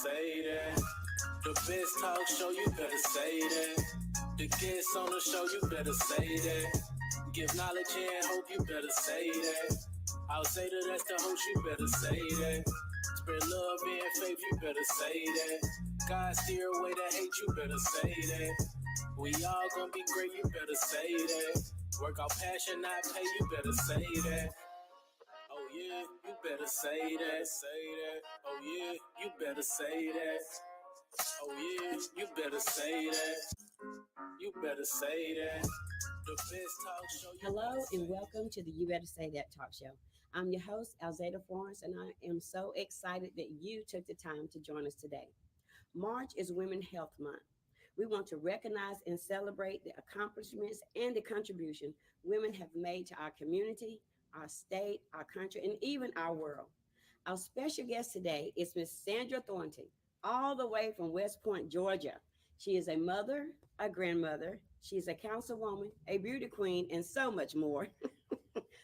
say that. The best talk show, you better say that. The guests on the show, you better say that. Give knowledge and hope, you better say that. I'll say that that's the host, you better say that. Spread love and faith, you better say that. God steer away the hate, you better say that. We all gonna be great, you better say that. Work out passion, not pay, you better say that. Oh yeah, you better say that, say that. Oh yeah, you better say that. Oh yeah, you better say that. You better say that. The best talk show. Hello and welcome to the You Better Say That talk show. I'm your host, Alzata Florence, and I am so excited that you took the time to join us today. March is Women's Health Month. We want to recognize and celebrate the accomplishments and the contribution women have made to our community, our state, our country, and even our world. Our special guest today is Miss Sandra Thornton, all the way from West Point, Georgia. She is a mother, a grandmother, she is a councilwoman, a beauty queen, and so much more,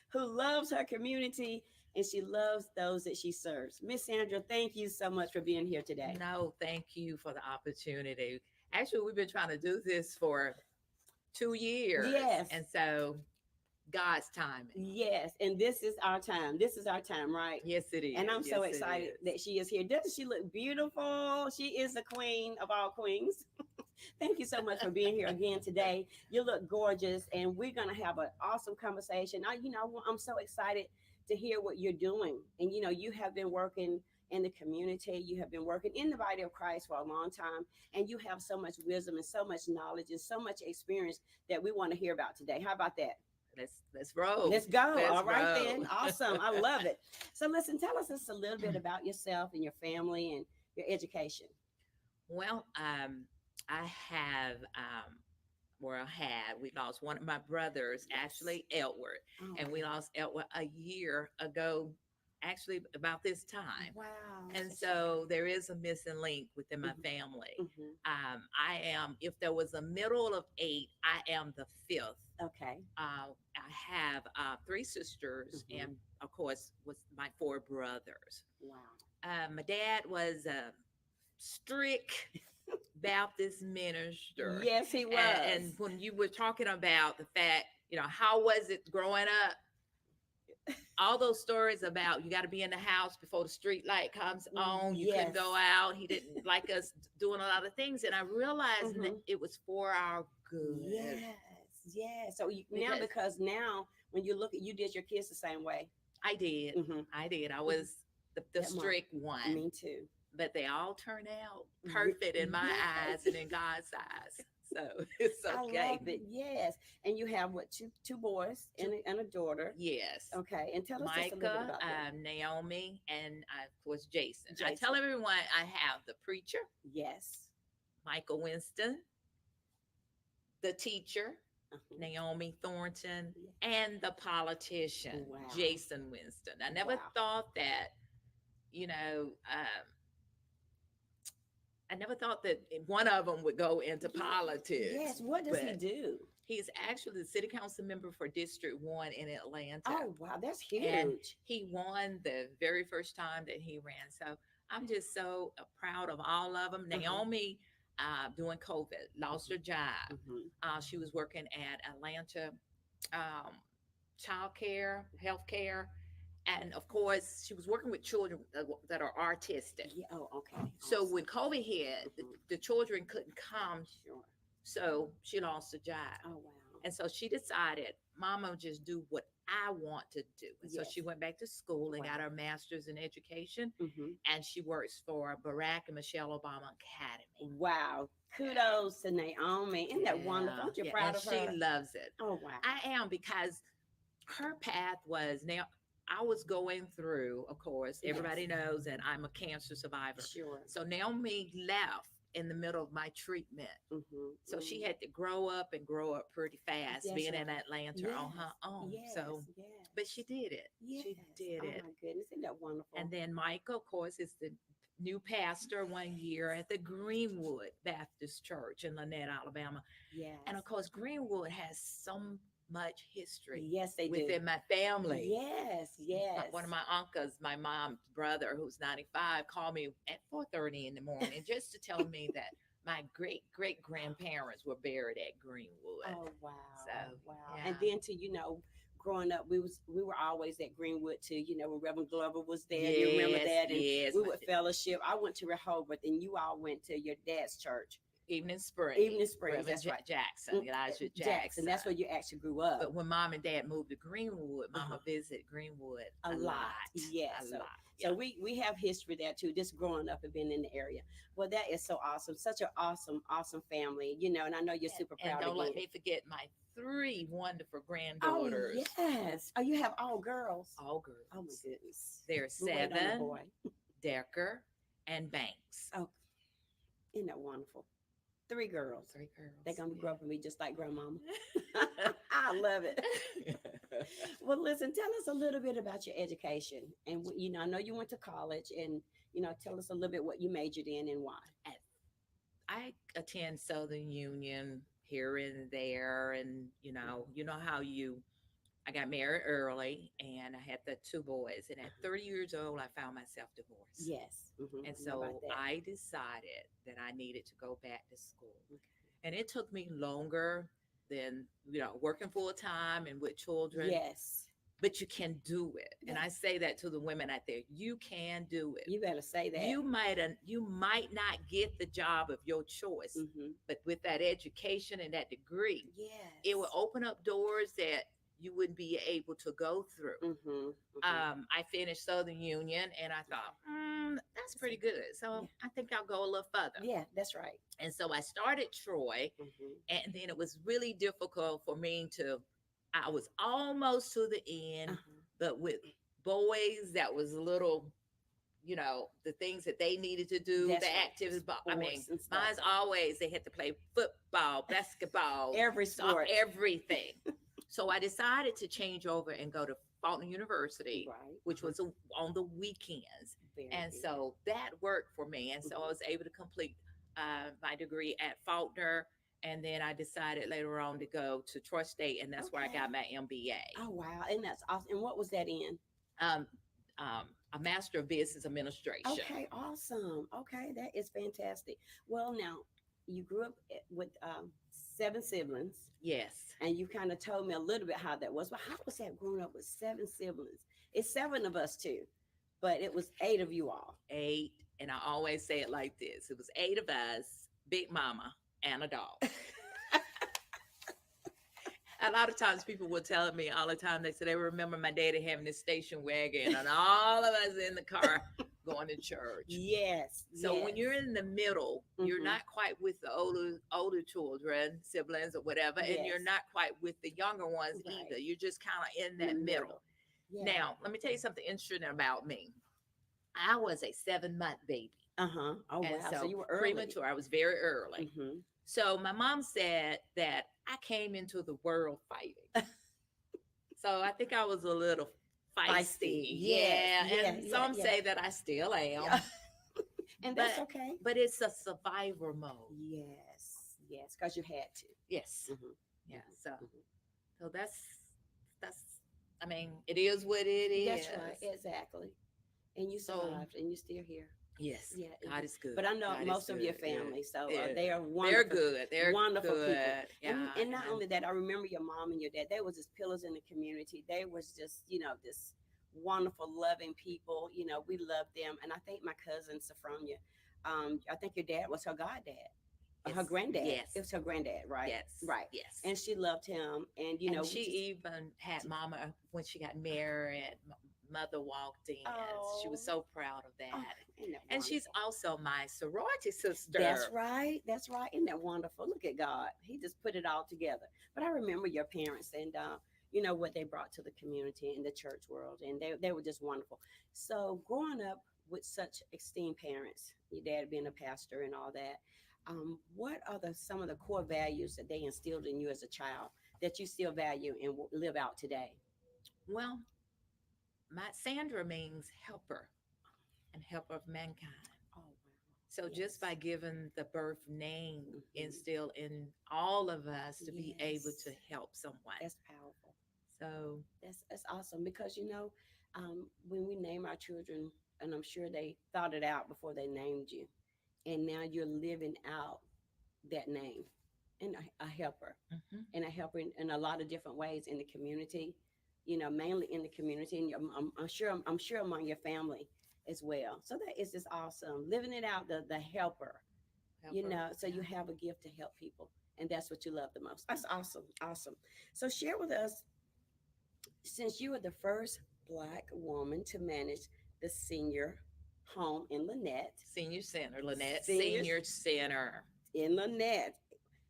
who loves her community and she loves those that she serves. Miss Sandra, thank you so much for being here today. No, thank you for the opportunity. Actually, we've been trying to do this for 2 years. Yes. And so God's timing. Yes, and this is our time. This is our time, right? Yes, it is. And I'm so Yes, it excited is. that she is here. Doesn't she look beautiful? She is the queen of all queens. Thank you so much for being here again today. You look gorgeous, and we're going to have an awesome conversation. I'm so excited to hear what you're doing. And, you have been working in the community. You have been working in the body of Christ for a long time, and you have so much wisdom and so much knowledge and so much experience that we want to hear about today. How about that? Let's roll. Let's go. Let's All right, roll. then. Awesome. I love it. So listen, tell us just a little bit about yourself and your family and your education. Well, I have, we lost one of my brothers, actually, Edward. Oh, And we lost Edward a year ago, actually, about this time. wow. And so there is a missing link within my Mhm. family. Mhm. I am, if there was a middle of eight, I am the fifth. Okay. I have three sisters, Mhm. and of course, with my four brothers. Wow. My dad was a strict Baptist minister. Yes, he was. And when you were talking about the fact, how was it growing up? All those stories about you got to be in the house before the street light comes on. You couldn't go out. He didn't like us doing a lot of things. And I realized that it was for our good. Yes. Yes. So Because- because now when you look at, you did your kids the same way. I did. Mhm. I did. I was the That mom. strict one. Me too. But they all turned out perfect in my Yes. eyes and in God's eyes. So it's okay. I love it. Yes. And you have what, two boys and a daughter. Yes. Okay. And tell us just a little bit Micah, about that. Naomi, and of course Jason. I Jason. tell everyone I have the preacher, Yes. Michael Winston, the teacher, Uh-huh. Naomi Thornton, Yeah. and the politician, Wow. Jason Winston. I never Wow. thought that, I never thought that one of them would go into politics. Yes. What does he but do? He's actually the city council member for District 1 in Atlanta. Oh, wow. That's huge. And he won the very first time that he ran. So I'm just so proud of all of them. Naomi, during COVID, lost her job. Mhm. She was working at Atlanta child care, healthcare. And of course, she was working with children that are autistic. Yeah. Oh, okay. So Awesome. when COVID hit, Mhm. the children couldn't come. Sure. So she lost her job. Oh, wow. And so she decided, Mama, just do what I want to do. And so Yes. she went back to school and got Wow. her master's in education. Mhm. And she works for Barack and Michelle Obama Academy. Wow. Kudos to Naomi. Isn't that wonderful? Aren't you Yeah, proud and of her? she loves it. Oh, wow. I am, because her path was, now I was going through, of course, Yes. everybody knows that I'm a cancer survivor. Sure. So Naomi left in the middle of my treatment. Mhm. So she had to grow up pretty fast, That's being in right. Atlanta on her own. Yes. So, Yes. but she did it. Yes. She did Oh, it. my goodness. Isn't that wonderful? And then Michael, of course, is the new pastor 1 year at the Greenwood Baptist Church in Lynette, Alabama. yes. And of course, Greenwood has some much history Yes, they do. within my family. Yes, yes. One of my uncles, my mom's brother, who's 95, called me at 4:30 in the morning just to tell me that my great grandparents were buried at Greenwood. Oh wow, So wow. And yeah, then to growing up, we were always at Greenwood too. When Reverend Glover was there, you remember yes, that, and yes. we would fellowship. I went to Rehoboth, and you all went to your dad's church, Evening Springs, Evening Springs. Reverend That's right, Jackson, Elijah Jackson. Jackson. That's where you actually grew up. But when mom and dad moved to Greenwood, Uh-huh. mama visited Greenwood A lot, yeah. a So, lot. so Yeah. we have history there too. Just growing up and being in the area. Well, that is so awesome. Such an awesome family. And I know you're super And proud don't let again. me forget my three wonderful Oh granddaughters. yes. Oh, you have all girls. All girls. Oh my goodness. They're We're waiting on a Seven, boy. Decker, and Banks. Oh, isn't that wonderful? Three girls. Three girls. They're gonna grow up and be just like grandmama. I love it. Well, listen, tell us a little bit about your education, and I know you went to college, and tell us a little bit what you majored in and why. I attend Southern Union here and there, and how I got married early, and I had the two boys, and at 30 years old, I found myself divorced. Yes. And I know about so that. I decided that I needed to go back to school. Okay. And it took me longer than, working full time and with children. Yes. But you can do it. And Yeah. I say that to the women out there. You can do it. You better say that. You might not get the job of your choice, Mm-hmm. but with that education and that degree, Yes. it will open up doors that you wouldn't be able to go through. Mm-hmm. I finished Southern Union, and I thought, that's pretty good. So Yeah. I think I'll go a little further. Yeah, that's right. And so I started Troy, Mm-hmm. and then it was really difficult for me I was almost to the end, Uh-huh. but with boys, that was a little, the things that they needed to do, That's the right. activities. I mean, Sports and stuff. mine's always, they had to play football, basketball, Every sport. everything. So I decided to change over and go to Faulkner University, Right. which was on the weekends. Very And good. so that worked for me. And so I was able to complete my degree at Faulkner. And then I decided later on to go to Troy State, and that's where I Okay. got my MBA. Oh wow, and that's awesome. And what was that in? Um, a Master of Business Administration. Okay, awesome. Okay, that is fantastic. Well, now you grew up with 7 siblings, Yes. and you kind of told me a little bit how that was. But how was that growing up with 7 siblings? It's 7 of us too, but it was 8 of you all. 8. And I always say it like this. It was 8 of us, Big Mama, and a dog. A lot of times people will tell me all the time, they say they remember my daddy having this station wagon and all of us in the car going to church. Yes. So when you're in the middle, you're Mhm. not quite with the older children, siblings or whatever, and you're Yes. not quite with the younger ones Right. either. You're just kind of in In that the middle. Yeah. Now, let me tell you something interesting about me. I was a 7-month baby. Uh-huh. Oh And wow. so, So you were early. premature. I was very early. Mm-hmm. So my mom said that I came into the world fighting. So I think I was a little feisty. Yes, Yeah. And yeah, some yeah. say that I still am. Yeah. And that's But- okay. But it's a survivor mode. Yes. Yes, because you had to. Yes. Mhm. Yeah. So Mhm. so that's I mean, it is what it is. That's right. Exactly. And you So- survived, and you're still here. Yes. Yeah. God is good. But I know God is most of your good. family, so Yeah. they are They're wonderful. good. They're wonderful people. good. Yeah. And not only that, I remember your mom and your dad. They was just pillars in the community. They was just, this wonderful, loving people. We loved them. And I think my cousin Sophronia, I think your dad was her goddad, her Yes. granddad. Yes. It was her granddad, right? Yes. Right. Yes. And she loved him. And And we she just- even had mama when she got married. Mother walked in. She was Oh. so proud of that. Oh, isn't that And she's wonderful? also my sorority sister. That's right. That's right. Isn't that wonderful? Look at God. He just put it all together. But I remember your parents and what they brought to the community and the church world, and they were just wonderful. So growing up with such esteemed parents, your dad being a pastor and all that, what are some of the core values that they instilled in you as a child that you still value and live out today? Well, my Sandra means helper and helper of mankind. Oh wow. So just by Yes. giving the birth name, Mhm. instill in all of us to be able to Yes. help someone. That's powerful. So That's awesome because when we name our children, and I'm sure they thought it out before they named you, and now you're living out that name, and a helper, mhm, and a helper in a lot of different ways in the community. Mainly in the community, and I'm sure among your family as well. So that is just awesome, living it out, the helper. helper. So Yeah. you have a gift to help people, and that's what you love the most. That's awesome, awesome. So share with us, since you are the first Black woman to manage the senior home in Lynette, Senior Center, Lynette seniors Senior Center. in Lynette,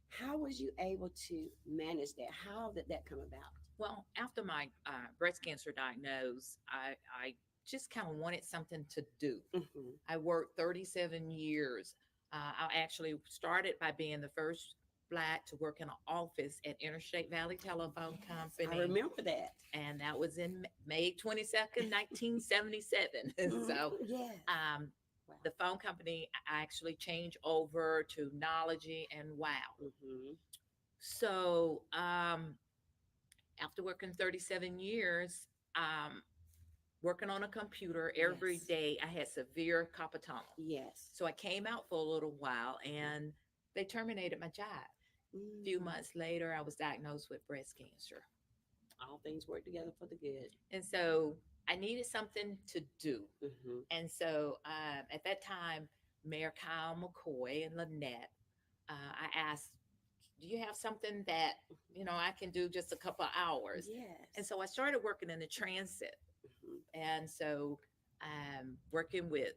how was you able to manage that? How did that come about? Well, after my breast cancer diagnosis, I just kind of wanted something to do. Hmm. I worked 37 years. I actually started by being the first Black to work in an office at Interstate Valley Telephone Yes, I Company, remember that. and that was in May 22nd, 1977. Mhm. So Yes. um, Wow. the phone company I actually changed over to Knology and Wow. Hmm. So after working 37 years, um, working on a computer every Yes. day, I had severe carpal tunnel. Yes. So I came out for a little while Mhm. and they terminated my job. A few Mm. months later, I was diagnosed with breast cancer. All things work together for the good. And so I needed something to do. Hmm. And so at that time, Mayor Kyle McCoy and Lynette, I asked, do you have something that, I can do just a couple of hours? And Yes. so I started working in the transit. Hmm. And so working with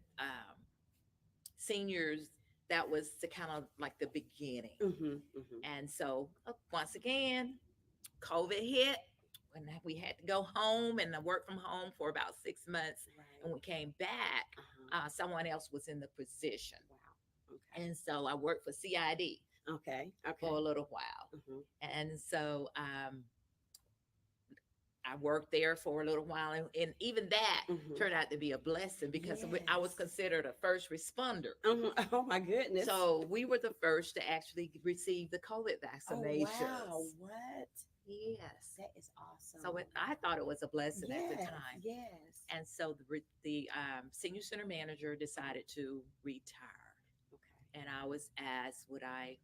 seniors, that was the kind of like the beginning. Hmm. Hmm. And so once again, COVID hit and we had to go home and I worked from home for about 6 months. And Right. we came back, Uh-huh. someone else was in the position. Wow. Okay. And so I worked for CID Okay. for Okay. a little while. Hmm. And so I worked there for a little while. And even that Hmm. turned out to be a blessing because I was Yes. considered a first responder. Oh my goodness. So we were the first to actually receive the COVID Oh wow. vaccinations. What? Yes. That is awesome. So I thought it was a blessing at the Yes. time. Yes. And so the senior center manager decided to retire. Okay. And I was asked, would I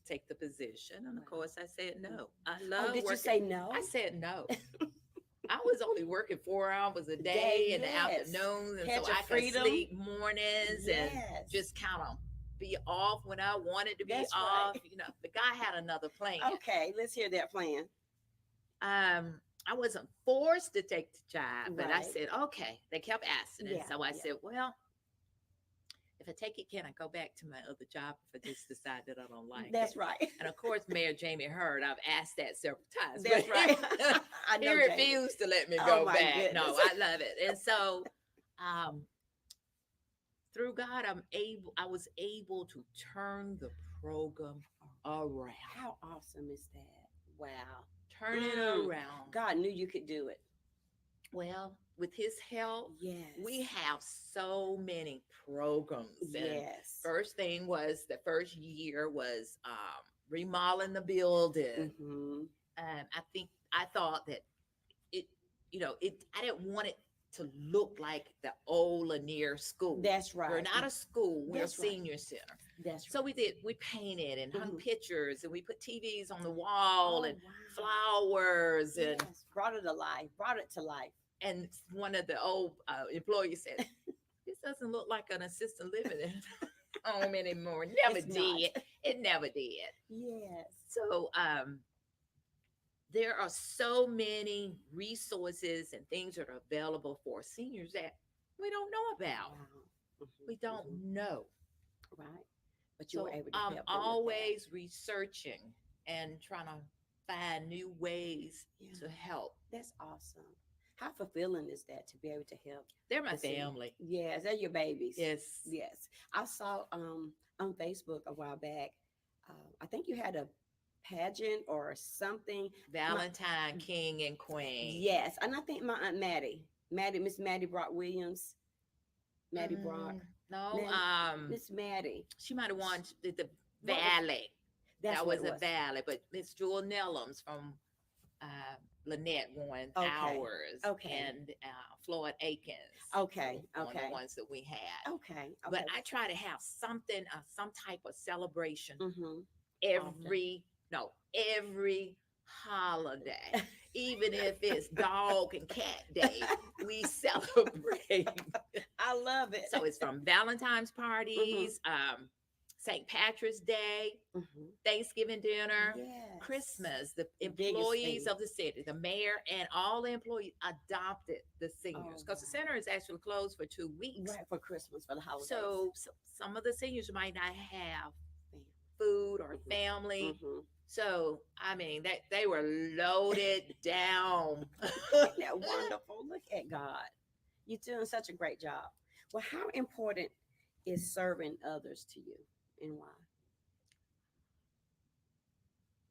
take the position? And of Wow. course, I said no. I Oh, love did you working. say no? I said no. I was only working 4 hours a Day, day in the yes. afternoons, and Had so your I could freedom. sleep mornings and Yes. just kind of be off when I wanted to be That's off. right. The guy had another plan. Okay, let's hear that plan. I wasn't forced to take the job, but I Right. said, okay. They kept asking. And Yeah. so I Yeah. said, well, if I take it, can I go back to my other job if I just decide that I don't like That's it? right. And of course, Mayor Jamie Heard, I've asked that several times. That's But right. I he know, Jamie. refused to let me Oh go my back. No, goodness. I love it. And so um, through God, I was able to turn the program around. How awesome is that? Wow. Turn it around. God knew you could do it. Well, with his help, Yes. we have so many programs. And Yes. first thing was the first year was remodeling the building. Hmm. I thought that it, I didn't want it to look like the old Lanier school. That's We're right. not a school, we're a That's right. senior center. That's So right. we painted and hung Mhm. pictures and we put TVs on the wall Oh and wow. flowers Yes. Brought it alive. Brought it to life. and one of the old employees said, this doesn't look like an assisted living home anymore. Never It's did. not. It never did. Yes. So there are so many resources and things that are available for seniors that we don't know about. Wow. We don't know. Right. But you were So able to I'm help them with always researching and trying to find new ways that. to Yeah. help. That's awesome. How fulfilling is that to be able to help? They're my the senior- family. Yes, they're your babies. Yes. Yes. I saw on Facebook a while back. I think you had a pageant or something. Valentine, King, and Queen. Yes, and I think my aunt Miss Maddie Brock Williams, Maddie Brock. No, Miss Maddie. she might have won the What was- Valley. That's That what was it a was. Valley, but Miss Jewel Nellums from uh, Lynette won Okay. ours, Okay. and Floyd Akins. Okay. were one of Okay. the ones that we had. Okay. But Okay. I try to have something, some type of celebration Mm-hmm. every holiday, even if it's dog and cat day, we celebrate. I love it. So it's from Valentine's parties, St. Patrick's Day, Mhm. Thanksgiving dinner, Yes. Christmas. The The biggest employees thing. of the city, the mayor, and all the employees adopted the seniors because the wow. center is actually closed for 2 weeks. Right for Christmas for the holidays. So some of the seniors might not have Family. food or Mhm. family. Mhm. So I mean that they were loaded down. Isn't that wonderful? Look at God. You're doing such a great job. Well, how important is serving others to you, and why?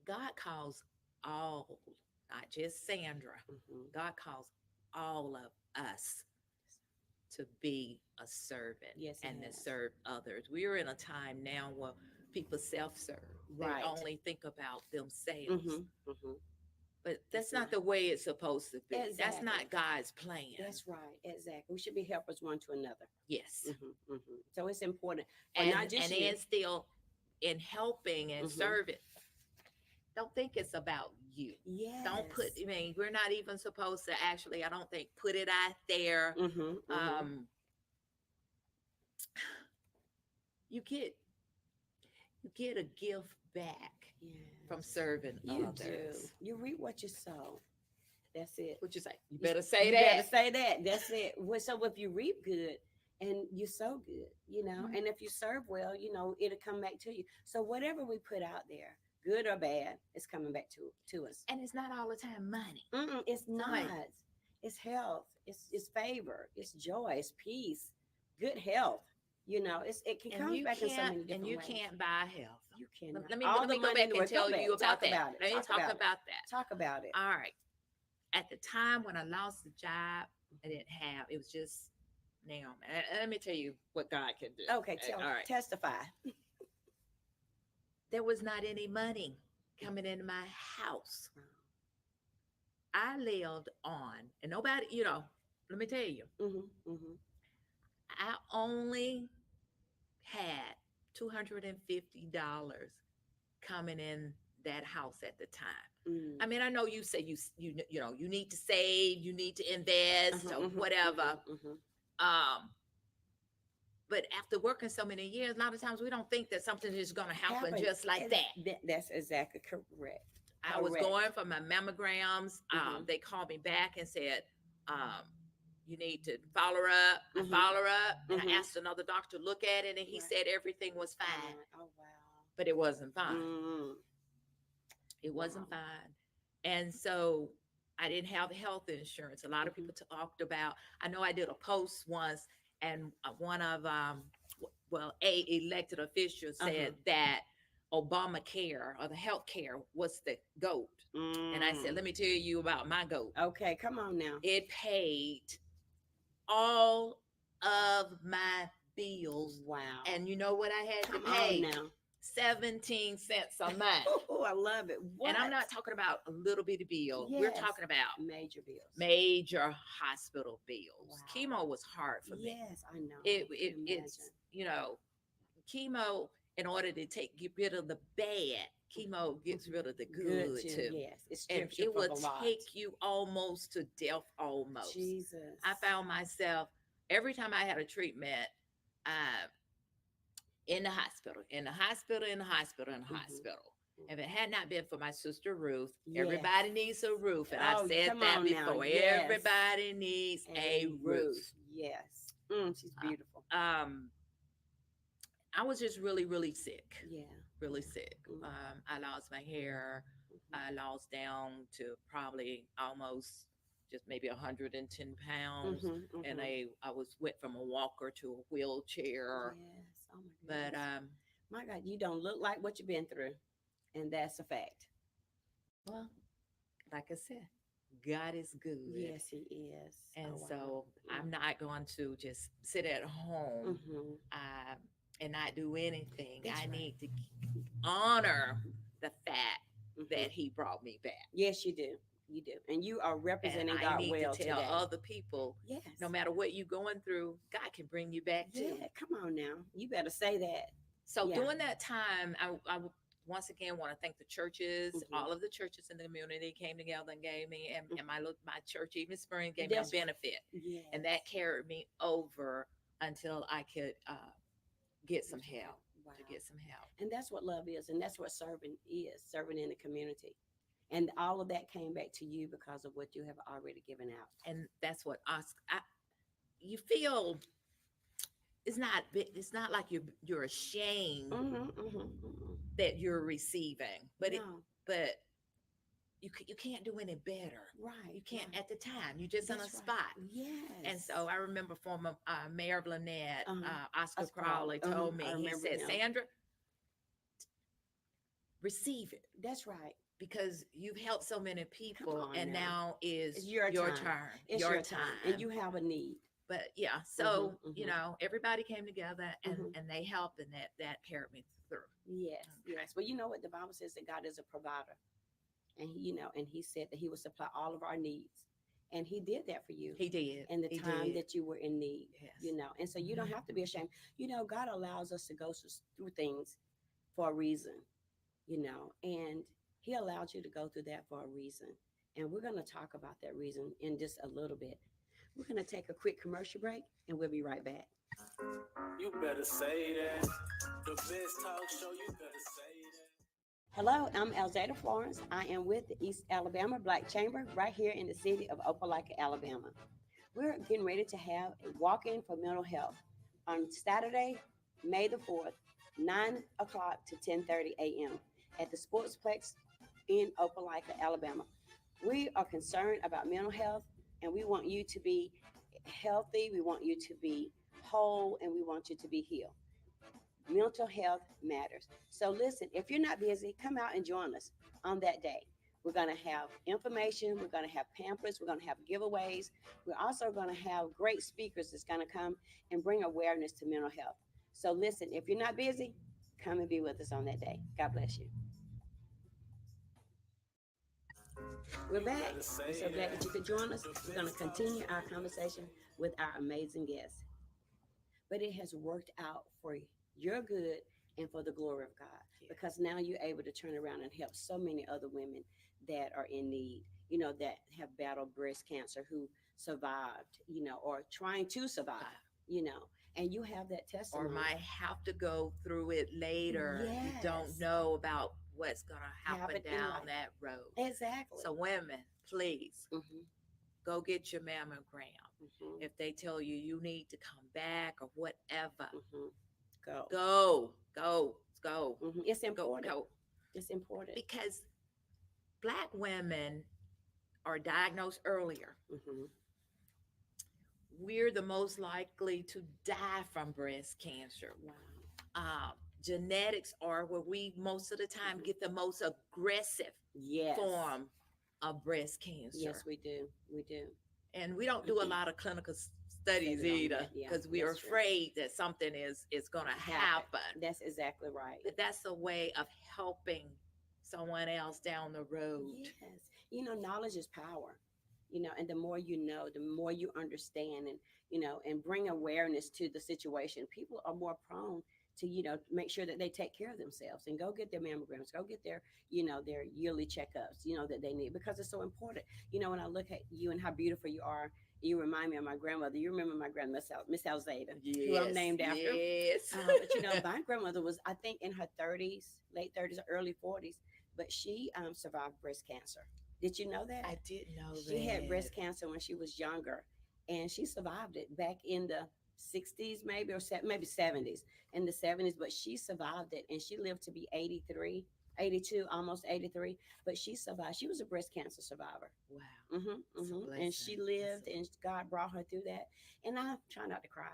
God calls all, not just Sandra. Mhm. God calls all of us to be a servant Yes, He and to has. serve others. We are in a time now where people self-serve. Right. They only think about themselves. Mhm. Mhm. But that's It's not not. the way it's supposed to be. That's Exactly. not God's plan. That's right. Exactly. We should be helpers one to another. Yes. So it's important for And not just and you. then still in helping and Mhm. serving, don't think it's about you. Yes. Don't put, I mean, we're not even supposed to actually, I don't think, put it out there. You get a gift back from Yes. serving You others. do. You reap what you sow. That's it. What you say? You better say You that. better say that. That's it. So if you reap good and you sow good, and if you serve well, it'll come back to you. So whatever we put out there, good or bad, it's coming back to us. And it's not all the time money. It's not. Right. It's health. It's favor. It's joy. It's peace. Good health. It can come back in so many different and you ways. can't buy health. You cannot. Let me All let the me go money back in the and world. tell Go you back. about Talk that. about it. Let me Talk talk about it. about that. Talk about it. All right. At the time when I lost the job, I didn't have. It was just Naomi. Let me tell you what God can do. Okay, All right. testify. There was not any money coming into my house. I lived on, and nobody, let me tell you, I only had $250 coming in that house at the time. I mean, I know you say you need to save, you need to invest or whatever. But after working so many years, a lot of times we don't think that something is going to happen just like that. That's exactly correct. I was going for my mammograms. They called me back and said, you need to follow her up. I follow her up, and I asked another doctor to look at it, and he said everything was fine. Oh, wow. But it wasn't fine. It wasn't fine. And so I didn't have health insurance. A lot of people talked about, I know I did a post once, and one of, a elected official said that Obamacare or the health care was the GOAT. And I said, let me tell you about my GOAT. Okay, come on now. It paid all of my bills. Wow. And you know what I had to pay? Now. 17 cents a month. Oh, I love it. What? And I'm not talking about a little bitty bill. Yes. We're talking about major bills. Major hospital bills. Wow. Chemo was hard for me. Yes, I know. It's chemo, in order to get rid of the bad, chemo gets rid of the good too. Yes, it will take you almost to death almost. Jesus. I found myself every time I had a treatment, in the hospital. If it had not been for my sister Ruth, everybody needs a roof. And I've said that before. Yes. Everybody needs a roof. Yes. She's beautiful. I was just really, really sick. Yeah. Really sick. I lost my hair. I lost down to probably almost just maybe 110 pounds. And I went from a walker to a wheelchair. Yes. Oh my goodness. But my God, you don't look like what you've been through. And that's a fact. Well, like I said, God is good. Yes, he is. And Oh, wow. so I'm not going to just sit at home Mm-hmm. uh, and not do anything. That's I right. need to honor the fact Mm-hmm. that He brought me back. Yes, you do. You do. And you are And representing I God need to well tell today. other people, Yes. no matter what you're going through, God can bring you back too. Yeah, come on now. You better say that. So Yeah. during that time, once again want to thank the churches. Mm-hmm. All of the churches in the community came together and gave me, and my church, even Spring, gave me a That's benefit, yes. and that carried me over until I could get some help. Wow. To get some help, And that's what love is, and that's what serving is, serving in the community. And all of that came back to you because of what you have already given out. and that's what you feel. It's not like you're ashamed Mm-hmm, mm-hmm, mm-hmm. that you're receiving, No, but you can't do any better. right. You can't Right. at the time. You're just on a That's right. spot. And Yes. so I remember former Mayor of Lynette, Oscar Us proud. Crowley, told I me, he remember said, him. Sandra, receive it That's right. because you've helped so many people, on and now. now is It's your your time. turn. It's your time. And you have a need. But yeah, so Mhm. everybody came together and Mhm. and they helped, and that carried me through. Yes, Okay. yes. Well, you know what the Bible says that God is a provider, and and He said that He would supply all of our needs, and He did that for you He did. in the He time did. that you were in need. Yes. And so you don't have to be ashamed. God allows us to go through things for a reason. And He allowed you to go through that for a reason, and we're going to talk about that reason in just a little bit. We're going to take a quick commercial break, and we'll be right back. You better say that. The best talk show, you better say that. Hello, I'm Alzata Florence. I am with the East Alabama Black Chamber right here in the city of Opelika, Alabama. We're getting ready to have a walk-in for mental health on Saturday, May the 4th, 9 o'clock to 10:30 a.m. at the Sportsplex in Opelika, Alabama. We are concerned about mental health, and we want you to be healthy, we want you to be whole, and we want you to be healed. Mental health matters. So listen, if you're not busy, come out and join us on that day. We're going to have information, we're going to have pamphlets, we're going to have giveaways. We're also going to have great speakers that's going to come and bring awareness to mental health. So listen, if you're not busy, come and be with us on that day. God bless you. We're back. We're so glad that you could join us. We're going to continue our conversation with our amazing guests. But it has worked out for your good and for the glory of God, because now you're able to turn around and help so many other women that are in need, that have battled breast cancer, who survived, or trying to survive, you know, and you have that testimony. Or might have to go through it later. You don't Yes. know about what's going to happen Happen in down life. that road. Exactly. So women, please hmm go get your mammogram. hmm If they tell you you need to come back or whatever, hmm Go. go. It's important. Go. It's important. Because Black women are diagnosed earlier. hmm We're the most likely to die from breast cancer. Wow. Genetics are where we most of the time get the most aggressive Yes. form of breast cancer. Yes, we do. We do. And we don't do a lot of clinical studies Studies on either, that, yeah, because we are that's true. afraid that something is going to happen. That's exactly right. But that's a way of helping someone else down the road. Yes. Knowledge is power. And the more you know, the more you understand, and bring awareness to the situation. People are more prone to, make sure that they take care of themselves and go get their mammograms, go get their yearly checkups, that they need, because it's so important. When I look at you and how beautiful you are, you remind me of my grandmother. You remember my grandmother, Miss Alzata, who I'm named after. Yes. But my grandmother was, I think, in her 30s, late 30s, or early 40s, but she survived breast cancer. Did you know that? I didn't know that. She had breast cancer when she was younger, and she survived it back in the 60s, maybe, or maybe 70s, in the 70s, but she survived it, and she lived to be 83, 82, almost 83, but she survived. She was a breast cancer survivor. Wow. And she lived, and God brought her through that. And I try not to cry,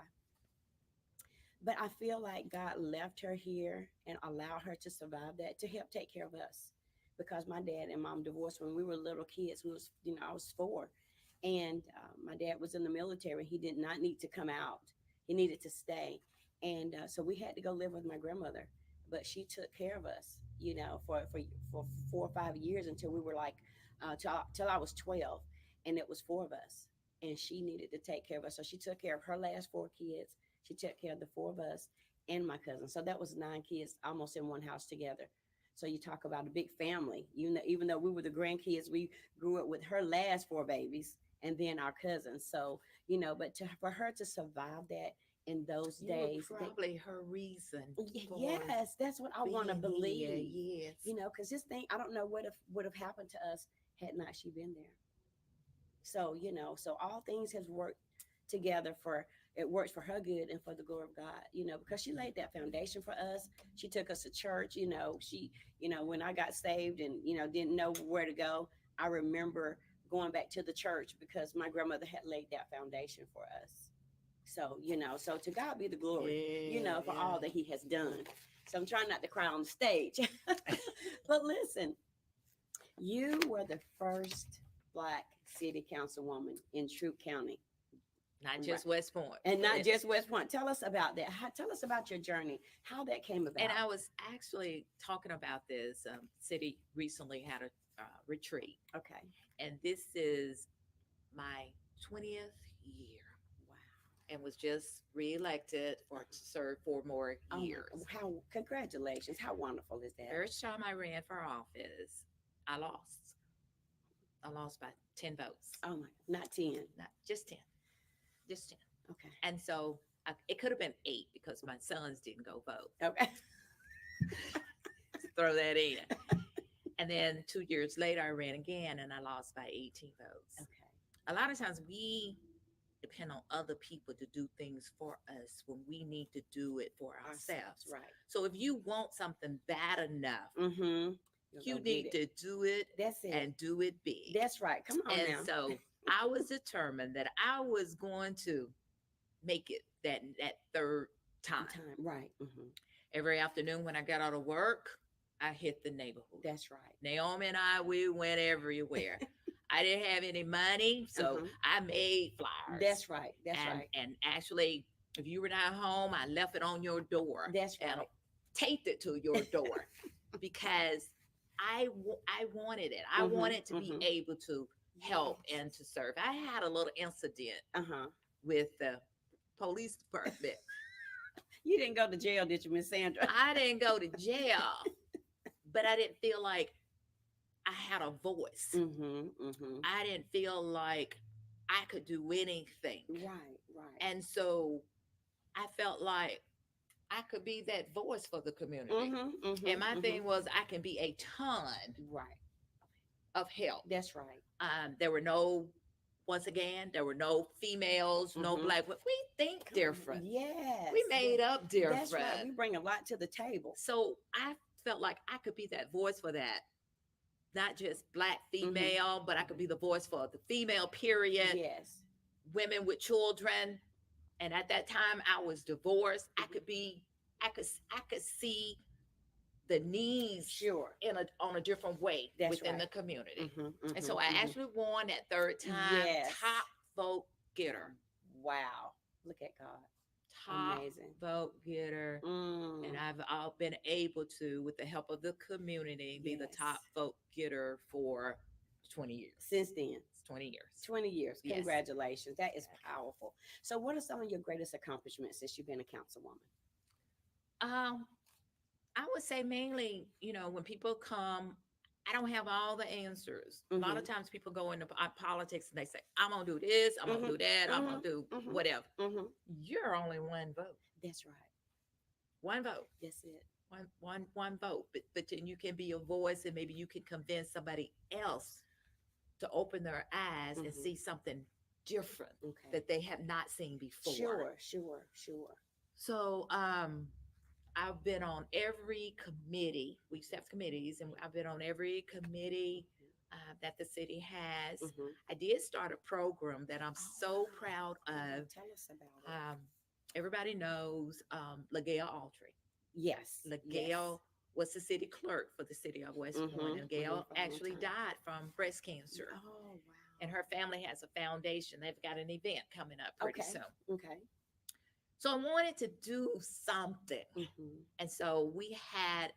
but I feel like God left her here and allowed her to survive that to help take care of us, because my dad and mom divorced when we were little kids. We was, I was 4, and my dad was in the military. He did not need to come out. He needed to stay, and so we had to go live with my grandmother. But she took care of us, for 4 or 5 years until we were like, till I was 12, and it was 4 of us, and she needed to take care of us. So she took care of her last 4 kids. She took care of the 4 of us and my cousin. So that was 9 kids almost in one house together. So you talk about a big family. Even though we were the grandkids, we grew up with her last 4 babies and then our cousins. So but for her to survive that in those You were days, probably her reason for yes, that's what I want to being here. believe. Yes. Because this thing, I don't know what would have happened to us had not she been there. So so all things has worked together for it works for her good and for the glory of God, because she laid that foundation for us. She took us to church. She when I got saved and didn't know where to go, I remember going back to the church because my grandmother had laid that foundation for us. So so to God be the glory, Yeah, for all that he has done. So I'm trying not to cry on the stage. But listen, you were the first Black city councilwoman in Troup County, not just West Point. and not just West Point. Tell us about that. Tell us about your journey, how that came about. And I was actually talking about this. City recently had a retreat, Okay. and this is my 20th year, Wow. and was just reelected for to serve 4 more years. How congratulations. How wonderful is that? First time I ran for office, I lost. I lost by 10 votes. Oh my, not 10. Not just 10. Just 10. Okay. And so it could have been 8 because my sons didn't go vote. Okay. Throw that in. And then 2 years later, I ran again and I lost by 18 votes. Okay. A lot of times we depend on other people to do things for us when we need to do it for ourselves. Right. So if you want something bad enough, Mm-hmm. you need to do it. That's it. And do it big. That's right. Come on and now. So I was determined that I was going to make it that third time. Right. Mm-hmm. Every afternoon when I got out of work, I hit the neighborhood. That's right. Naomi and I, we went everywhere. I didn't have any money, so I made flyers. That's right. That's right. And actually, if you were not home, I left it on your door. That's right. And taped it to your door because I wanted it. I wanted to be able to help and to serve. I had a little incident with the police department. You didn't go to jail, did you, Miss Sandra? I didn't go to jail, but I didn't feel like I had a voice. I didn't feel like I could do anything. Right. And so I felt like I could be that voice for the community. And my thing was I can be a ton of help. That's right. There were no females, no Black. We think different. Yes. We made up different. That's right. We bring a lot to the table. So I felt like I could be that voice for that. Not just Black female, but I could be the voice for the female period. Yes. Women with children. And at that time I was divorced. I could see the needs on a different way within the community. And so I actually won that third time top vote getter. Wow. Look at God. Top vote getter. And I've been able to, with the help of the community, be the top vote getter for 20 years. Since then. 20 years. 20 years. Yes. Congratulations. That is powerful. So what are some of your greatest accomplishments since you've been a councilwoman? I would say mainly, when people come, I don't have all the answers. A lot of times people go into politics and they say, I'm going to do this, I'm going to do that, I'm going to do whatever. You're only one vote. That's right. One vote. That's it. One vote. But then you can be a voice and maybe you can convince somebody else to open their eyes and see something different that they have not seen before. Sure. So, I've been on every committee. We used to have committees, and I've been on every committee that the city has. I did start a program that I'm so proud of. Tell us about it. Everybody knows LaGail Autry. Yes. LaGail was the city clerk for the city of West Point, and Gail For a long actually time. died from breast cancer. Oh, wow. And her family has a foundation. They've got an event coming up pretty Okay. soon. Okay. So I wanted to do something. Mm-hmm. And so we had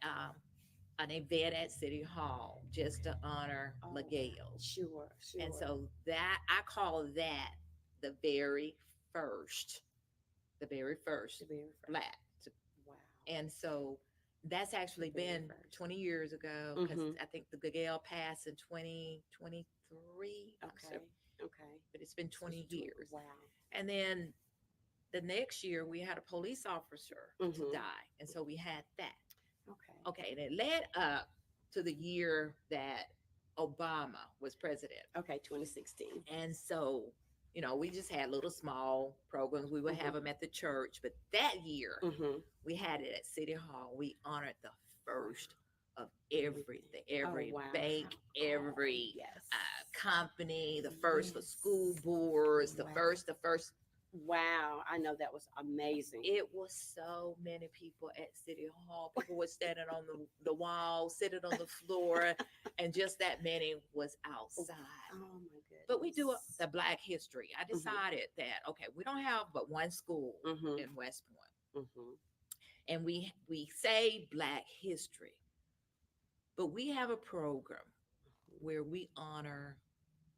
an event at City Hall just to honor Oh, LaGale. sure. And so that I call that the very first, the very first the very first. black. Wow. And so that's actually The very been first. 20 years ago, because Mhm. I think the LaGale passed in 2023. Okay. Okay. But it's been 20 years. Wow. And then the next year we had a police officer to Mhm. die. And so we had that. Okay. Okay. And it led up to the year that Obama was president. Okay. 2016. And so, you know, we just had little small programs. We would Mhm. have them at the church. But that year, Mm-hmm. we had it at City Hall. We honored the first of everything, every Oh, wow. bank, every Yes. company, the first for Yes. school boards, the Wow. first. Wow. I know that was amazing. It was so many people at City Hall. People were standing on the wall, sitting on the floor, and just that many was outside. Oh my goodness. But we do the Black History. I decided that, okay, we don't have but one school Mhm. in West Point. Mhm. And we say Black History, but we have a program where we honor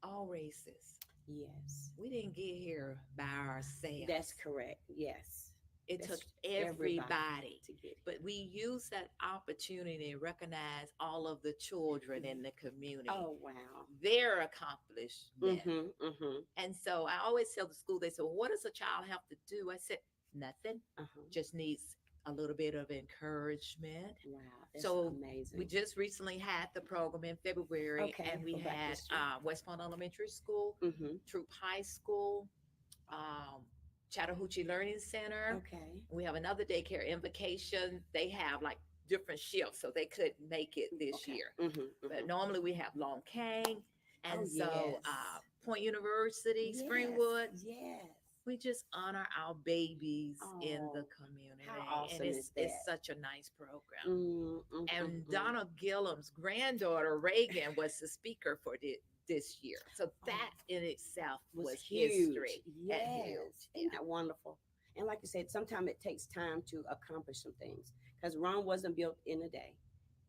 all races. Yes. We didn't get here by ourselves. That's correct. Yes. It That's took everybody. to get. But we use that opportunity to recognize all of the children in the community. Oh, wow. Their accomplishment. Mm-hmm. Mm-hmm. And so I always tell the school, they say, well, what does a child have to do? I said, nothing. Just needs a little bit of encouragement. Wow. That's So amazing. we just recently had the program in February, Okay, and we for Black had History. West Point Elementary School, Mm-hmm. Troop High School, Chattahoochee Learning Center. Okay. We have another daycare, Invocation. They have like different shifts, so they couldn't make it this year. Mm-hmm. But normally we have Long Cane, and Oh, so yes. Point University, Yes. Springwood. Yes. We just honor our babies in the Oh, community. how awesome and is it's that? such a nice program. Mm-hmm. And Donna Gillum's granddaughter, Reagan, was the speaker for this year. So that in itself was huge. history. Yes. And huge. Isn't that wonderful? And like you said, sometimes it takes time to accomplish some things, because Rome wasn't built in a day,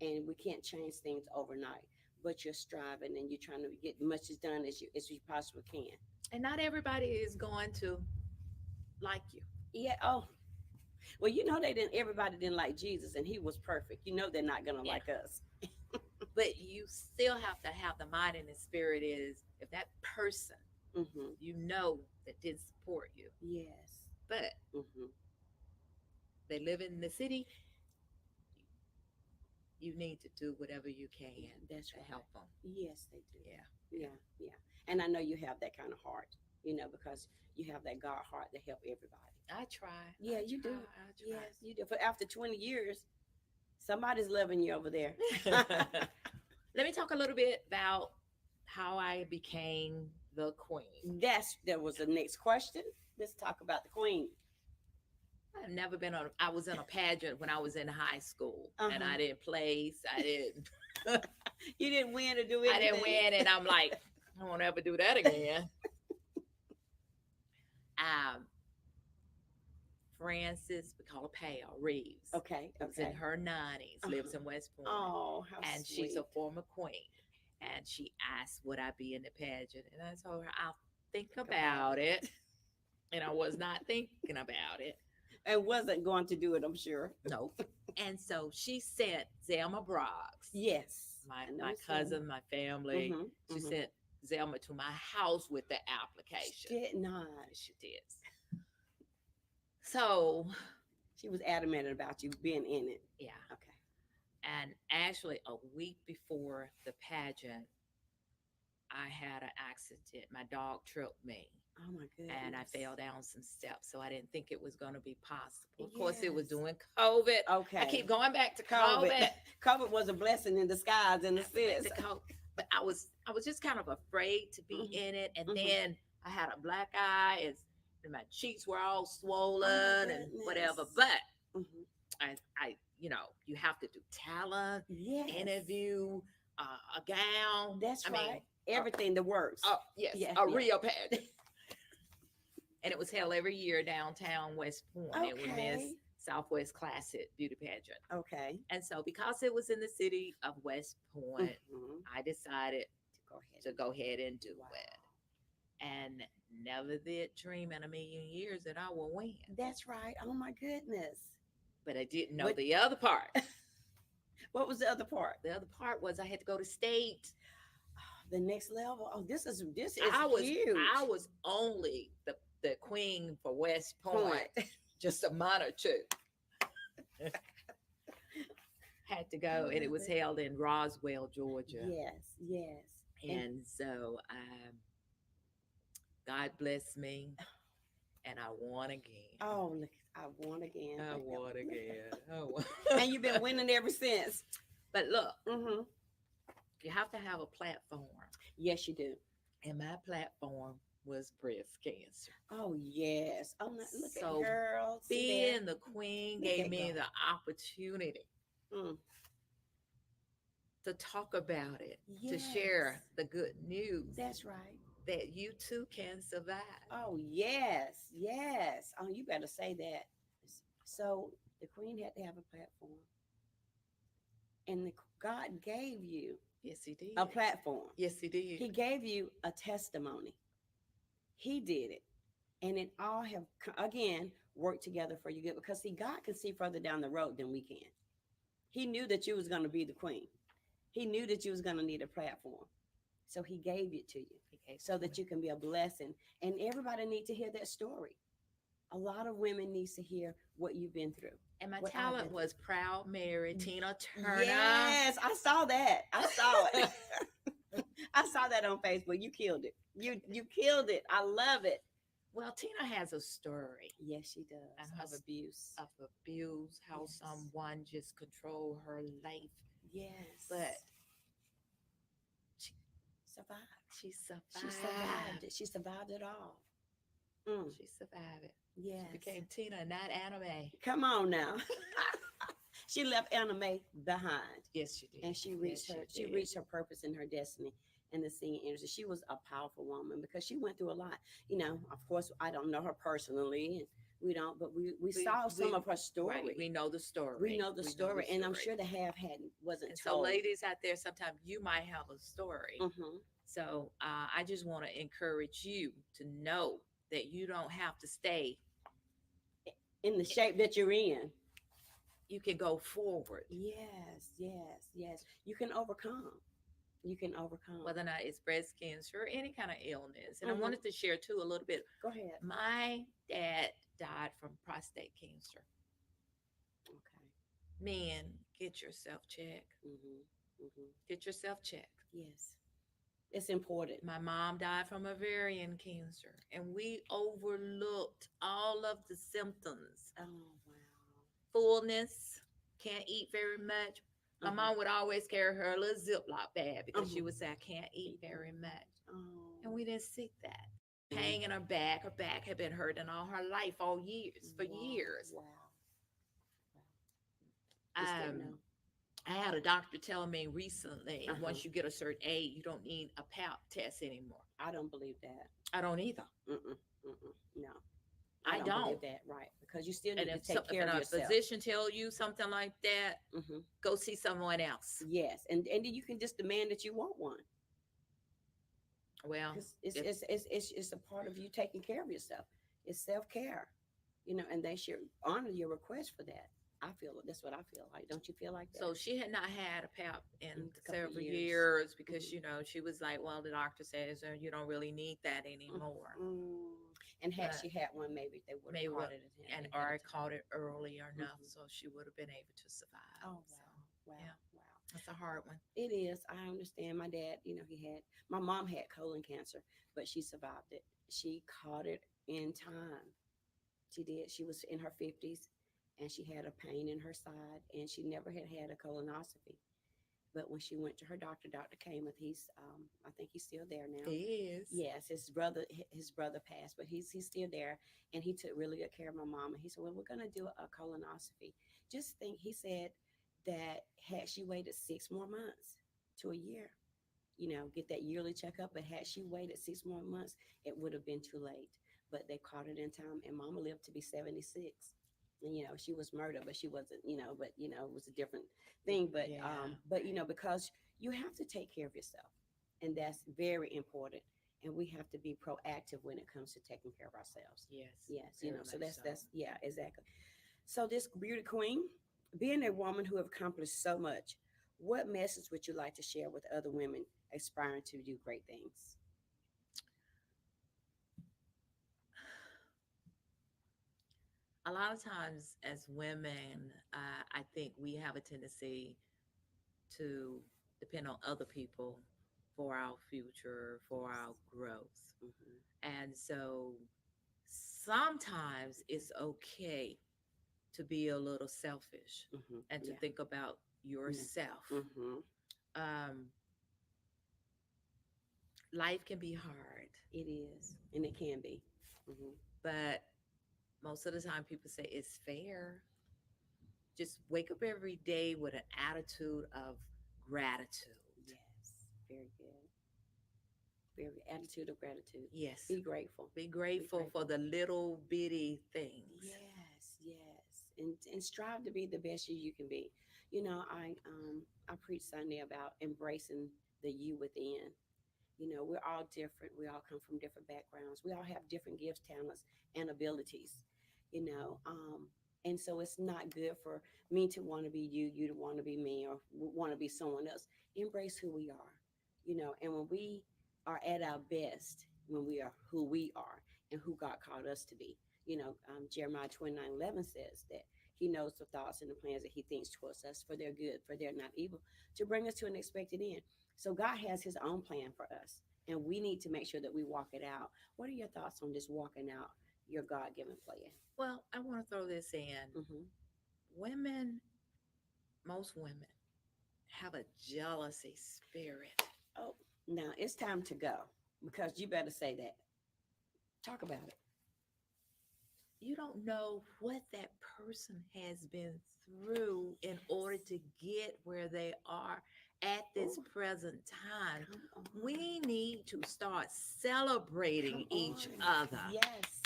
and we can't change things overnight. But you're striving and you're trying to get as much done as you possibly can. And not everybody is going to like you. Yeah. Oh, well, you know, everybody didn't like Jesus, and he was perfect. You know, they're not going to like us. But you still have to have the mind and the spirit is, if that person, Mm-hmm. you know, that did support you, Yes. but Mm-hmm. they live in the city, you need to do whatever you can That's to right. help them. Yes, they do. Yeah. Yeah. Yeah. And I know you have that kind of heart, because you have that God heart to help everybody. I try. Yeah, you do. I try. Yes, you do. But after 20 years, somebody's loving you over there. Let me talk a little bit about how I became the queen. That was the next question. Let's talk about the queen. I've never been on. I was in a pageant when I was in high school, and Uh-huh. I didn't place. I didn't. You didn't win or do anything. I didn't win, and I'm like, I won't ever do that again. Frances, we call her Pale Reeves. Okay. Who's Okay. in her 90s, lives in West Point. Oh, how And sweet. she's a former queen. And she asked, would I be in the pageant? And I told her, I'll think about it. And I was not thinking about it. And wasn't going to do it, I'm sure. No. And so she sent Zelma Broggs, Yes. my I know cousin, my family. Mhm, She mhm. sent Zelma to my house with the application. Did not. She did. So, She was adamant about you being in it. yeah. Okay. And actually, a week before the pageant, I had an accident. My dog tripped me, Oh my goodness. and I fell down some steps. So I didn't think it was going to be possible. Of course, it was Yes. during COVID. Okay. I keep going back to COVID. COVID was a blessing in disguise, in a sense. But I was just kind of afraid to be Mhm. in it. And Mhm. then I had a black eye, and my cheeks were all swollen and whatever. goodness. But Mhm. I you have to do talent, Yes. interview, a gown. That's I right. mean, Everything the works. yes, Yes, a yes. real pageant. And it was held every year downtown West Point. It was Miss Okay. Southwest Classic Beauty Pageant. Okay. And so, because it was in the city of West Point, Mhm. I decided Go ahead. to go ahead and do Wow. it. And never did dream in a million years that I would win. That's right. Oh my goodness. But I didn't know What- the other part. What was the other part? The other part was I had to go to state. The next level. Oh, this is I was huge. I was only the queen for West Point, just a month or two. Had to go, and it was held in Roswell, Georgia. Yes, yes. And so, God bless me, and I won again. Oh, look, I won again. I won again. I won. And you've been winning ever since. But look, Mm-hmm. you have to have a platform, Yes, you do. and my platform was breast cancer. Oh, yes. Oh, look So, at girls. Being the queen Look gave at me God. the opportunity Mm. to talk about it, to Yes. share the good news That's right. that you too can survive. Oh, yes, yes. Oh, you better say that. So the queen had to have a platform, and God gave you Yes, he did. a platform. Yes, he did. He gave you a testimony. He did it, and it all have again worked together for you good, because see, God can see further down the road than we can. He knew that you was going to be the queen. He knew that you was going to need a platform, so he gave it to you so that you can be a blessing. And everybody needs to hear that story. A lot of women needs to hear what you've been through. And my what I've talent been was Proud Mary, Tina Turner. Yes, I saw that. I saw it. I saw that on Facebook. You killed it. You killed it. I love it. Well, Tina has a story Yes, she does. And Of her- abuse. of abuse, how Yes. someone just controlled her life, Yes. but survived. she survived. She survived it. She survived it all. Mm. She survived it. Yes. She became Tina, not anime. Come on now. She left anime behind, Yes, she did. and she reached Yes, her. She did. reached her purpose and her destiny in the singing industry. She was a powerful woman because she went through a lot. You know, of course, I don't know her personally, and we don't, but we saw some of her story. Right, we know the story. We know the story, and I'm sure the wasn't And so, told. ladies out there, sometimes you might have a story. Mhm. So I just want to encourage you to know that you don't have to stay. In the shape that you're in. You can go forward. Yes, yes, yes. You can overcome. You can overcome. Whether or not it's breast cancer or any kind of illness. And Mhm. I wanted to share too a little bit. Go ahead. My dad died from prostate cancer. Okay. Men, get yourself checked. Get yourself checked. Yes. It's important. My mom died from ovarian cancer, and we overlooked all of the symptoms. Oh, wow. Fullness, can't eat very much. My Mhm. mom would always carry her little Ziploc bag because she Mhm. would say, I can't eat very much. Oh. And we didn't seek that. Pain in her back had been hurting all her life, all years, for Wow. years. Wow. Just didn't know. I had a doctor telling me recently, Uh-huh. once you get a certain age, you don't need a pap test anymore. I don't believe that. I don't either. No. I don't don't. believe that, right? Because you still need And to if take care of a yourself. physician tell you something like that, Mhm. go see someone else. Yes, and then you can just demand that you want one. Well, 'Cause it's a part of you taking care of yourself. It's self-care, and they should honor your request for that. That's what I feel like. Don't you feel like that? so she had not had a pap In in a couple several years. years because Mhm. she was like, well, the doctor says you don't really need that anymore. And had But she had one, maybe they would maybe have caught would- it and ahead or of time. caught it early enough, Mhm. so she would have been able to survive. Oh, So, wow. yeah. Wow. that's a hard one. It is. I understand. My dad, my mom had colon cancer, but she survived it. She caught it in time. She did. She was in her 50s, and she had a pain in her side, and she never had a colonoscopy. But when she went to her doctor, Dr. Kamath, I think he's still there now. He is. Yes, his brother passed, but he's still there, and he took really good care of my mom. And he said, "Well, we're gonna do a colonoscopy." Just think, he said that had she waited 6 more months to a year, get that yearly checkup, but had she waited 6 more months, it would have been too late. But they caught it in time, and Mama lived to be 76. And she was murdered, but she wasn't. But it was a different thing. But Yeah. because you have to take care of yourself, and that's very important. And we have to be proactive when it comes to taking care of ourselves. Yes. Yes, Very so much that's yeah, exactly. So this beauty queen, being a woman who have accomplished so much, what message would you like to share with other women aspiring to do great things? A lot of times as women, I think we have a tendency to depend on other people for our future, for our growth. Hmm. And so sometimes it's okay to be a little selfish Hmm. and to Yeah. think about yourself. Hmm. Um, life can be hard, It is, and it can be. Hmm. but most of the time people say it's fair. Just wake up every day with an attitude of gratitude. Yes, very good. Very attitude of gratitude. Yes. Be grateful. Be grateful for the little bitty things. Yes, yes, and strive to be the best you can be. I preach Sunday about embracing the you within. We're all different. We all come from different backgrounds. We all have different gifts, talents, and abilities. You know, um, and so it's not good for me to want to be you, you to want to be me, or want to be someone else. Embrace who we are. And when we are at our best, when we are who we are and who God called us to be. Jeremiah 29:11 says that He knows the thoughts and the plans that He thinks towards us for their good, for they're not evil, to bring us to an expected end. So God has His own plan for us, and we need to make sure that we walk it out. What are your thoughts on just walking out your God-given plan? Well, I want to throw this in. Hmm. Women, most women have a jealousy spirit. Oh, now it's time to go because you better say that. Talk about it. You don't know what that person has been through in order to get where they are at this Ooh, present time. come on. We need to start celebrating Come each on. other. Yes.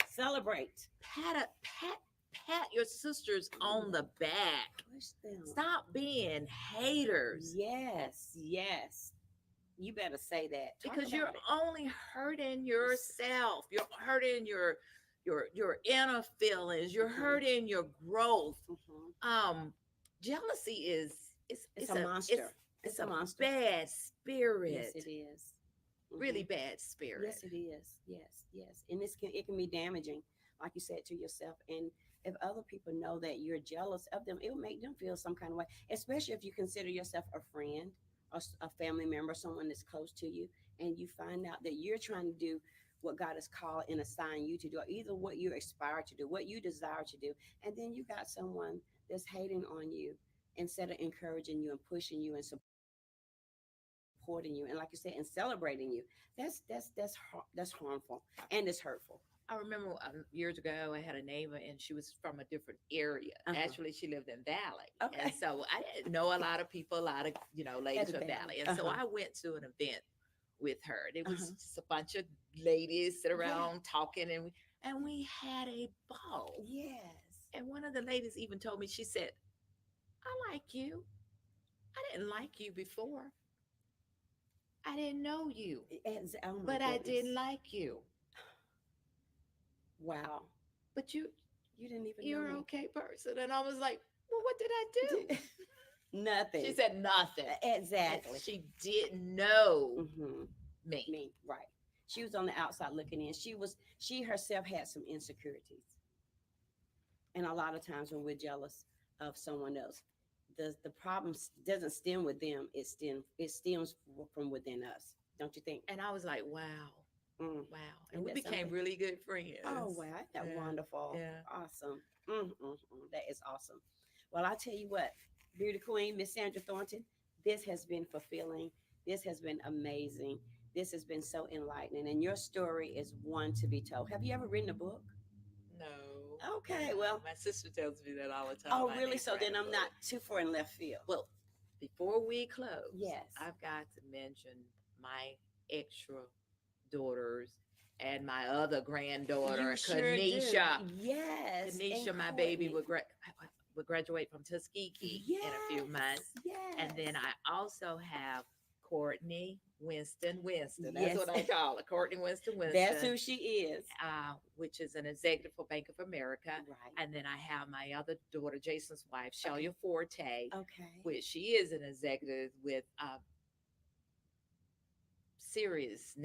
Celebrate. Pat your sisters on the back. Push them. Stop being haters. Yes. Yes. You better say that. Talk Because you're about it. only hurting yourself. You're hurting your inner feelings. You're Mhm. hurting your growth. Mhm. Jealousy is It's a monster. it's a a monster. bad spirit. Yes, it is. Really Mhm. bad spirit. Yes, it is. Yes, yes. And it can be damaging, like you said, to yourself. And if other people know that you're jealous of them, it will make them feel some kind of way, especially if you consider yourself a friend or a family member, someone that's close to you, and you find out that you're trying to do what God has called and assigned you to do, or either what you aspire to do, what you desire to do, and then you got someone that's hating on you instead of encouraging you and pushing you and supporting you, and like you said, and celebrating you. That's harmful and it's hurtful. I remember years ago, I had a neighbor and she was from a different area. Uh-huh. Actually, she lived in Valley. Okay. And so I didn't know a lot of people, a lot of, ladies At the from Valley. Valley. And so Uh-huh. I went to an event with her. And it was Uh-huh. just a bunch of ladies sit Yeah. around talking and we had a ball. Yes. And one of the ladies even told me, she said, I like you. I didn't like you before. I didn't know you, Oh my but I goodness. did like you. Wow. But You didn't even you're an know okay person. And I was like, well, what did I me. do? Nothing. She said nothing. Exactly. And she didn't know Hmm. me. Me, right. She was on the outside looking in. She herself had some insecurities. And a lot of times when we're jealous of someone else, the problem doesn't stem with them. It stems from within us. Don't you think? And I was like, wow, Mm. wow. And Ain't we that became something? really good friends. Oh wow, isn't that Yeah, wonderful? yeah. Awesome. That is awesome. Well, I tell you what. Beauty Queen, Miss Sandra Thornton. This has been fulfilling. This has been amazing. This has been so enlightening. And your story is one to be told. Have you ever written a book? No. Okay, No. well, My sister tells me that all the time. oh, I really? need to So write then a I'm not book. too far in left field. Well, before we close, Yes. I've got to mention my extra daughters and my other granddaughter, You sure do. Kanisha. Yes. And Kanisha, my baby, Courtney. would graduate from Tuskegee in a few months. Yes. And then I also have Courtney Winston. That's Yes. what I call her, Courtney Winston. That's who she is. Which is an executive for Bank of America. Right. And then I have my other daughter, Jason's wife, Shelia Forte, Okay. which she is an executive with Sirius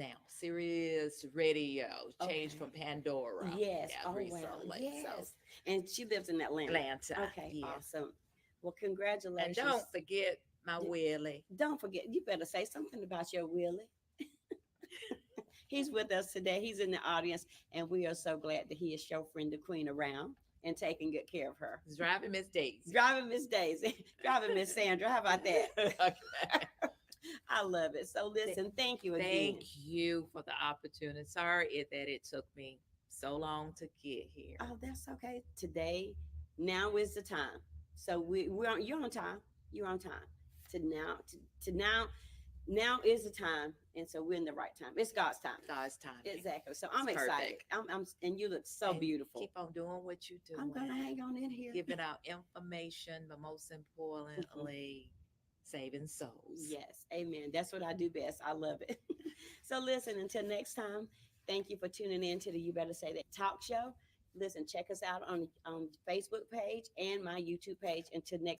Radio, changed Okay. from Pandora. Yes. Yeah, Oh, wow. recently. Yes. So And she lives in Atlanta. Atlanta. Okay. Yeah. Awesome. Well, And congratulations. don't forget my Willie. Don't forget, you better say something about your Willie. He's with us today. He's in the audience, and we are so glad that he is chauffeuring the queen around and taking good care of her. He's driving Miss Daisy. Driving Miss Daisy, driving Miss Sandra. How about that? Okay. I love it. So listen, thank you again. Thank you for the opportunity. Sorry that it took me so long to get here. Oh, that's okay. Today, now is the time. So you're on time. You're on time. Now is the time, and so we're in the right time. It's God's time. God's time. Exactly. So I'm It's excited. perfect. And you look so And beautiful. Keep on doing what you do. I'm gonna hang on in here. Giving out information, but most importantly, saving souls. Yes, amen. That's what I do best. I love it. So listen, until next time, thank you for tuning in to the You Better Say That talk show. Listen, check us out on Facebook page and my YouTube page. Until next